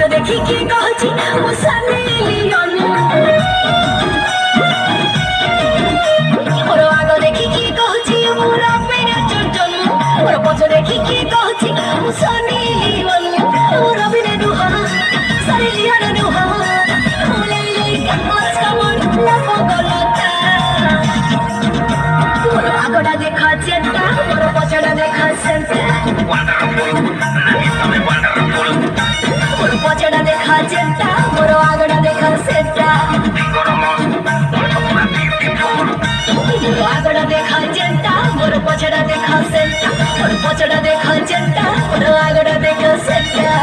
देखिए कहची मुसने लियोन मोर आगो देखिए कहची मोरा पेरे चुचन मोर पछ देखिए कहची मुसने लियोन मोर बिने दुहा सारे लियोन दुहा मोले ले कमस कमन ला पगलता मोर आगोडा देखा चेता मोर पछडा देखा सेंता पछड़ा देखा चेता मोर आगड़ा देखा सेटा मोर आगड़ा देखा चेता मोर पछड़ा देखा सेटा मोर पछड़ा देखा चेता मोर आगड़ा देखा सेटा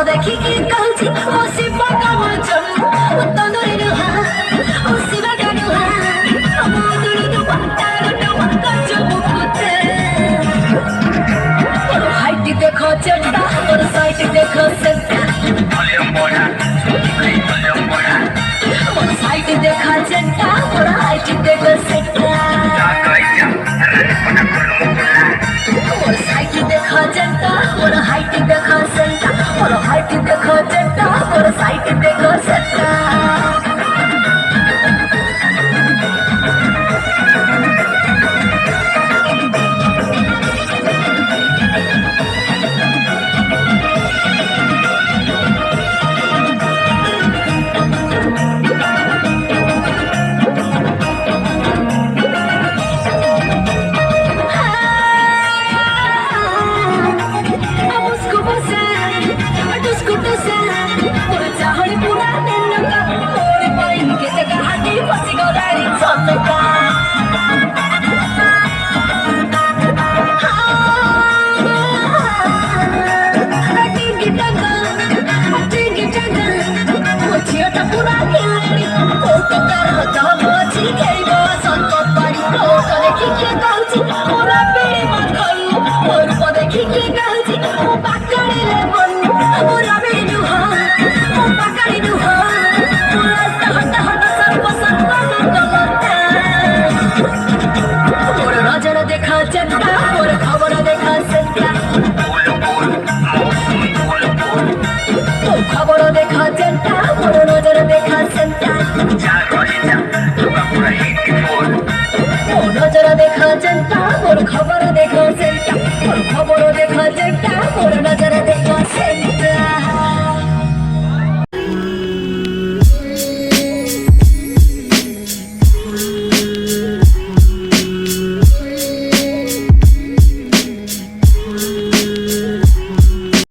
देखी की कहची मुसीबा का वचन उतंदरी दुहा मुसीबा का दुहा अमोदुरु तो पंतारु तो पंकज मुकुते और हाइट देखो चट्टा और साइड देखो सेंटा वॉल्यूम बढ़ा और साइड देखा चट्टा और हाइट देखो सेंटा और साइड देखा चट्टा और हाइट देखो सेंटा और हाइट देखो चट्टा और साइड देखो सट्टा देखिए